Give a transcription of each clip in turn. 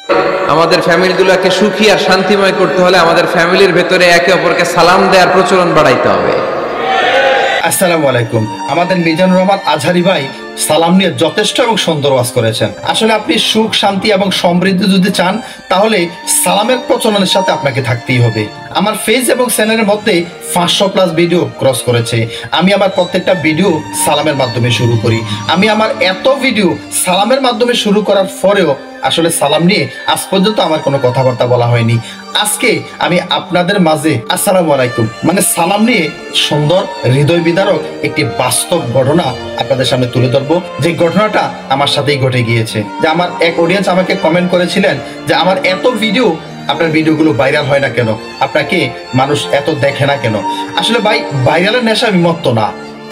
আমাদের ফ্যামিলিগুলোকে সুখী আর শান্তিময় করতে হলে আমাদের ফ্যামিলির ভেতরে একে অপরকে সালাম দেওয়ার প্রচলন বাড়াইতে হবে। আসসালামু আলাইকুম। আমাদের মিজানুর রহমান আজহারি ভাই সালাম নিয়ে যথেষ্ট এবং সুন্দর ওয়াজ করেছেন। আসলে আপনি সুখ, শান্তি এবং সমৃদ্ধি যদি চান তাহলে সালামের প্রচলনের সাথে আপনাকে থাকতেই হবে। আমার ফেস এবং চ্যানেলের মধ্যে 500+ ভিডিও ক্রস করেছে। আমি আমার প্রত্যেকটা ভিডিও সালামের মাধ্যমে শুরু করি। আমি আমার এত ভিডিও সালামের মাধ্যমে শুরু করার পরেও আসলে সালাম নিয়ে আজ পর্যন্ত আমার কোনো কথাবার্তা বলা হয়নি। আজকে আমি আপনাদের মাঝে আসসালামু আলাইকুম মানে সালাম নিয়ে সুন্দর হৃদয় বিদারক একটি বাস্তব ঘটনা আপনাদের সামনে তুলে ধরবো, যে ঘটনাটা আমার সাথেই ঘটে গিয়েছে। যে আমার এক অডিয়েন্স আমাকে কমেন্ট করেছিলেন যে আমার এত ভিডিও, আপনার ভিডিওগুলো ভাইরাল হয় না কেন, আপনাকে মানুষ এত দেখে না কেন? আসলে ভাই, ভাইরালের নেশা আমি মত্ত না,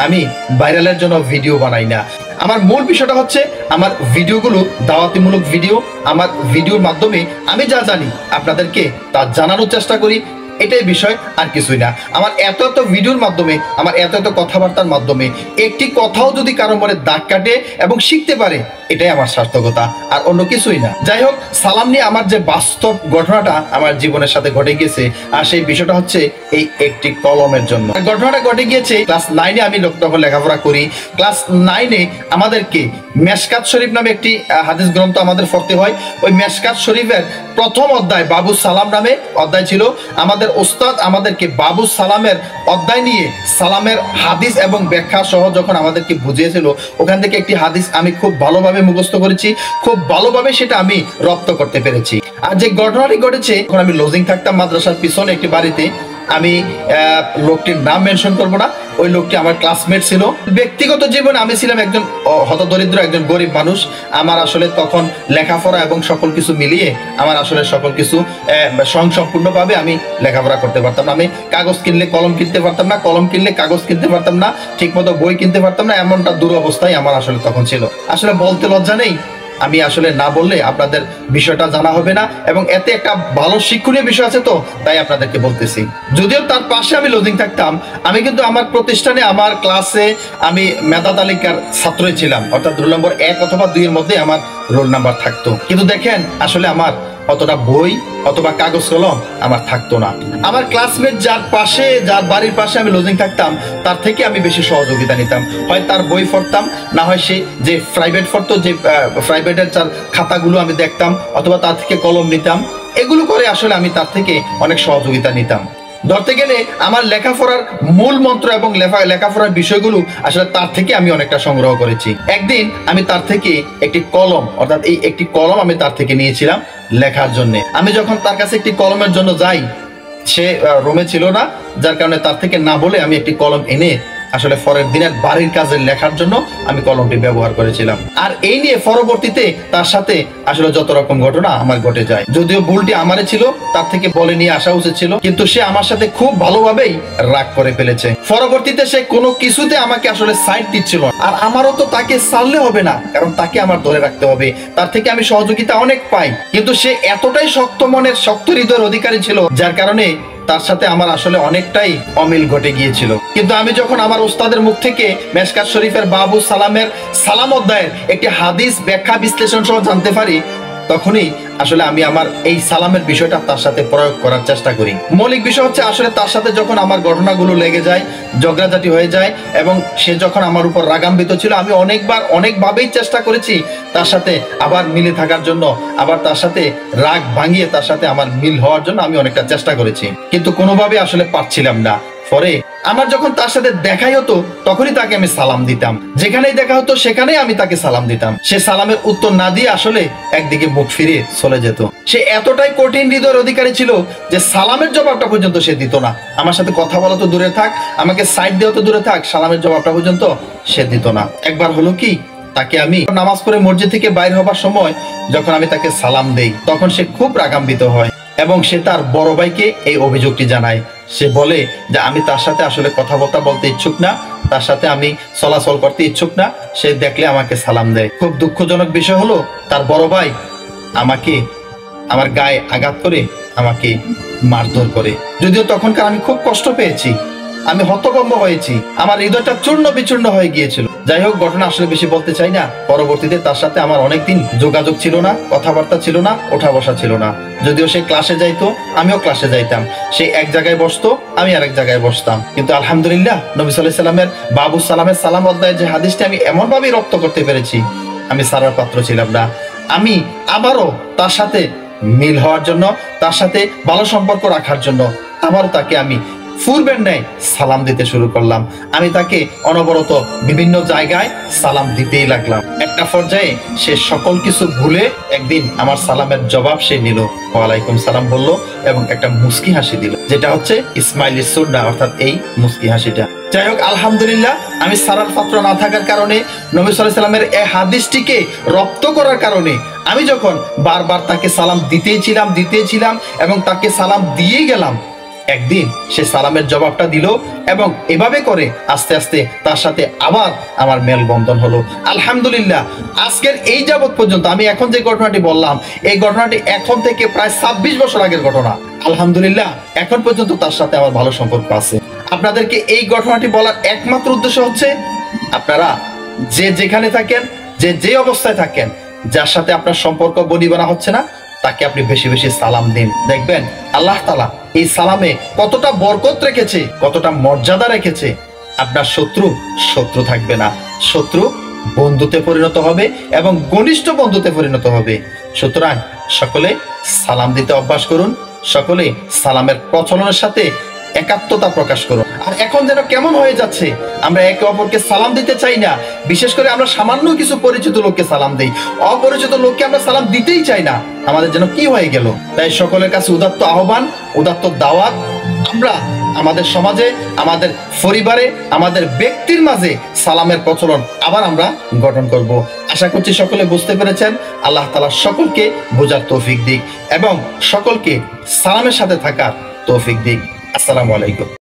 আমি ভাইরালের জন্য ভিডিও বানাই না। আমার মূল বিষয়টা হচ্ছে আমার ভিডিওগুলো দাওয়াতিমূলক ভিডিও। আমার ভিডিওর মাধ্যমে আমি যা জানি আপনাদেরকে তা জানানোর চেষ্টা করি, এটাই বিষয়, আর কিছুই না। আমার এত এত ভিডিওর মাধ্যমে, আমার এত এত কথাবার্তার মাধ্যমে একটি কথাও যদি কারো মনে দাগ কাটে এবং শিখতে পারে, এটাই আমার সার্থকতা, আর অন্য কিছুই না। যাই হোক, সালাম নিয়ে আমার যে বাস্তব ঘটনাটা আমার জীবনের সাথে ঘটে গিয়েছে, আর সেই বিষয়টা হচ্ছে এই একটি কলমের জন্য। ঘটনাটা ঘটে গিয়েছে ক্লাস 9-এ, আমি তখন লেখাপড়া করি। ক্লাস 9-এ আমাদেরকে মেশকাত শরীফ নামে একটি হাদিস গ্রন্থ আমাদের পড়তে হয়। ওই মেশকাত শরীফের প্রথম অধ্যায় বাবু সালাম নামে অধ্যায় ছিল। আমাদের ওস্তাদ আমাদেরকে বাবু সালামের অধ্যায় নিয়ে সালামের হাদিস এবং ব্যাখ্যা সহ যখন আমাদেরকে বুঝিয়েছিল, ওখান থেকে একটি হাদিস আমি খুব ভালোভাবে মুখস্থ করেছি, খুব ভালোভাবে সেটা আমি রপ্ত করতে পেরেছি। আর যে ঘটনাটি ঘটেছে, তখন আমি লজিং থাকতাম মাদ্রাসার পিছনে একটি বাড়িতে। আমি লোকটির নাম মেনশন করবো না, ওই লোকটি আমার ক্লাসমেট ছিল। ব্যক্তিগত জীবনে আমি ছিলাম একজন হতদরিদ্র, একজন গরিব মানুষ। আমার আসলে তখন লেখাপড়া এবং সকল কিছু মিলিয়ে আমার আসলে সকল কিছু স্বয়ংসম্পূর্ণভাবে আমি লেখাপড়া করতে পারতাম না। আমি কাগজ কিনলে কলম কিনতে পারতাম না, কলম কিনলে কাগজ কিনতে পারতাম না, ঠিকমতো বই কিনতে পারতাম না, এমনটা দুরবস্থায় আমার আসলে তখন ছিল। আসলে বলতে লজ্জা নেই, আমি আসলে না বললে আপনাদের বিষয়টা জানা হবে না, এবং এতে একটা ভালো শিক্ষণীয় বিষয় আছে, তো তাই আপনাদেরকে বলতেছি। যদিও তার পাশে আমি লজিং থাকতাম, আমি কিন্তু আমার প্রতিষ্ঠানে, আমার ক্লাসে আমি মেধা তালিকার ছাত্রই ছিলাম, অর্থাৎ রোল নম্বর 1 অথবা 2 এর মধ্যে আমার রোল নাম্বার থাকতো। কিন্তু দেখেন, আসলে আমার অতটা বই অথবা কাগজ কলম আমার থাকতো না। আমার ক্লাসমেট যার পাশে, যার বাড়ির পাশে আমি লজিং থাকতাম, তার থেকে আমি বেশি সহযোগিতা নিতাম। হয় তার বই পড়তাম, না হয় সে যে প্রাইভেট পড়তো, যে প্রাইভেটের যার খাতাগুলো আমি দেখতাম, অথবা তার থেকে কলম নিতাম। এগুলো করে আসলে আমি তার থেকে অনেক সহযোগিতা নিতাম। ধরতে গেলে আমার লেখাপড়ার মূল মন্ত্র এবং লেখাপড়ার বিষয়গুলো আসলে তার থেকে আমি অনেকটা সংগ্রহ করেছি। একদিন আমি তার থেকে একটি কলম, অর্থাৎ এই একটি কলম আমি তার থেকে নিয়েছিলাম লেখার জন্য। আমি যখন তার কাছে একটি কলমের জন্য যাই, সে রুমে ছিল না, যার কারণে তার থেকে না বলে আমি একটি কলম এনে আসলে পরের দিনের বাড়ির কাজে লেখার জন্য আমি কলমটি ব্যবহার করেছিলাম। আর এই নিয়ে পরবর্তীতে তার সাথে আসলে যত রকম ঘটনা আমার ঘটে যায়। যদিও ভুলটি আমারই ছিল, তার থেকে বলে নিয়ে আসা উচিত ছিল, কিন্তু সে আমার সাথে খুব ভালোভাবেই রাগ করে ফেলেছে। পরবর্তীতে সে কোনো কিছুতে আমাকে আসলে সাইড দিচ্ছিল, আর আমারও তো তাকে ছাড়লে হবে না, কারণ তাকে আমার ধরে রাখতে হবে। তার থেকে আমি সহযোগিতা অনেক পাই, কিন্তু সে এতটাই শক্ত মনের, শক্ত হৃদয়ের অধিকারী ছিল, যার কারণে তার সাথে আমার আসলে অনেকটাই অমিল ঘটে গিয়েছিল। কিন্তু আমি যখন আমার ওস্তাদের মুখ থেকে মেশকাত শরীফের বাবু সালামের সালাম অধ্যায়ের একটি হাদিস ব্যাখ্যা বিশ্লেষণ সহ জানতে পারি, তখনই আসলে আমি আমার এই সালামের বিষয়টা তার সাথে প্রয়োগ করার চেষ্টা করি। মৌলিক বিষয় হচ্ছে, আসলে তার সাথে যখন আমার ঘটনাগুলো লেগে যায়, ঝগড়াঝাটি হয়ে যায়, এবং সে যখন আমার উপর রাগান্বিত ছিল, আমি অনেকভাবেই চেষ্টা করেছি তার সাথে আবার মিলে থাকার জন্য, আবার তার সাথে রাগ ভাঙিয়ে তার সাথে আমার মিল হওয়ার জন্য আমি অনেকটা চেষ্টা করেছি, কিন্তু কোনোভাবে আসলে পারছিলাম না। পরে আমার যখন তার সাথে দেখাই হতো, তখনই তাকে আমি সালাম দিতাম, যেখানেই দেখা হতো সেখানেই আমি তাকে সালাম দিতাম। সে সালামের উত্তর না দিয়ে আসলে একদিকে মুখ ফিরিয়ে চলে যেত। সে এতটাই কঠিন হৃদয়ের অধিকারী ছিল যে সালামের জবাবটা পর্যন্ত সে দিত না। আমার সাথে কথা বলা তো দূরে থাক, আমাকে সাইড দেওয়া তো দূরে থাক, সালামের জবাবটা পর্যন্ত সে দিত না। একবার হলো কি, তাকে আমি নামাজ পড়ে মসজিদ থেকে বাইর হবার সময় যখন আমি তাকে সালাম দেই, তখন সে খুব রাগান্বিত হয়, এবং সে তার বড় ভাইকে এই অভিযোগটি জানায়। সে বলে যে আমি তার সাথে আসলে কথাবার্তা বলতে ইচ্ছুক না, তার সাথে আমি চলাচল করতে ইচ্ছুক না, সে দেখলে আমাকে সালাম দেয়। খুব দুঃখজনক বিষয় হলো, তার বড় ভাই আমাকে, আমার গায়ে আঘাত করে আমাকে মারধর করে। যদিও তখনকার আমি খুব কষ্ট পেয়েছি, আমি হতভম্ব হয়েছি, আমার হৃদয়টা চূর্ণ বিচূর্ণ হয়ে গিয়েছিল। যাই হোক, ঘটনা আসলে বেশি বলতে চাই না। পরবর্তীতে তার সাথে আমার অনেকদিন যোগাযোগ ছিল না, কথাবার্তা ছিল না, ওঠা বসা ছিল না। যদিও সে ক্লাসে যাইতো, আমিও ক্লাসে যাইতাম। সে এক জায়গায় বসতো, আমি আরেক জায়গায় বসতাম। কিন্তু আলহামদুলিল্লাহ, নবী সাল্লাল্লাহু আলাইহি সাল্লামের বাবু সালামের সালাম অধ্যায়ে যে হাদিসটি আমি এমন ভাবে রপ্ত করতে পেরেছি, আমি সারার পাত্র ছিলাম না। আমি আবারও তার সাথে মিল হওয়ার জন্য, তার সাথে ভালো সম্পর্ক রাখার জন্য আবারও তাকে আমি পূর্বের ন্যায় সালাম দিতে শুরু করলাম। আমি তাকে অনবরত বিভিন্ন জায়গায় সালাম দিতেই লাগলাম। একটা পর্যায়ে সে সকল কিছু ভুলে একদিন আমার সালামের জবাব সে নিল, ওয়ালাইকুম সালাম বলল এবং একটা মুস্কি হাসি দিল, যেটা হচ্ছে ইসমাইলের সুন্নাহ, অর্থাৎ এই মুস্কি হাসিটা। যাই হোক, আলহামদুলিল্লাহ, আমি সারার পাত্র না থাকার কারণে, নবী সাল্লাল্লাহু আলাইহি সাল্লামের এই হাদিসটিকে রপ্ত করার কারণে আমি যখন বারবার তাকে সালাম দিতেছিলাম এবং তাকে সালাম দিয়ে গেলাম, একদিন সে সালামের জবাবটা দিল এবং এভাবে করে আস্তে আস্তে তার সাথে আবার আমার মেলবন্ধন হলো। আলহামদুলিল্লাহ, আজকের এই যাবৎ পর্যন্ত আমি এখন যে ঘটনাটি বললাম, এই ঘটনাটি এখন থেকে প্রায় 26 বছর আগের ঘটনা। আলহামদুলিল্লাহ, এখন পর্যন্ত তার সাথে আমার ভালো সম্পর্ক আছে। আপনাদেরকে এই ঘটনাটি বলার একমাত্র উদ্দেশ্য হচ্ছে, আপনারা যে যেখানে থাকেন, যে অবস্থায় থাকেন, যার সাথে আপনার সম্পর্ক বনিবনা হচ্ছে না, তাকে আপনি বেশি বেশি সালাম দিন। দেখবেন আল্লাহ তাআলা এই সালামে কতটা বরকত রেখেছে, কতটা মর্যাদা রেখেছে। আপনার শত্রু থাকবে না, শত্রু বন্ধুতে পরিণত হবে এবং ঘনিষ্ঠ বন্ধুতে পরিণত হবে। সুতরাং সকলে সালাম দিতে অভ্যাস করুন, সকলে সালামের প্রচলনের সাথে একাত্মতা প্রকাশ করুন। আর এখন যেন কেমন হয়ে যাচ্ছে, আমরা একে অপরকে সালাম দিতে চাই না। বিশেষ করে আমরা সামান্য কিছু পরিচিত লোককে সালাম দেই, অপরিচিত লোককে আমরা সালাম দিতেই চাই না। আমাদের যেন কি হয়ে গেল। তাই সকলের কাছে উদাত্ত আহ্বান, উদাত্ত দাওয়াত, আমরা আমাদের সমাজে, আমাদের পরিবারে, আমাদের ব্যক্তির মাঝে সালামের প্রচলন আবার আমরা গঠন করব। আশা করছি সকলে বুঝতে পেরেছেন। আল্লাহ তাআলা সকলকে বোঝার তৌফিক দিক এবং সকলকে সালামের সাথে থাকার তৌফিক দিক। আসসালামু আলাইকুম।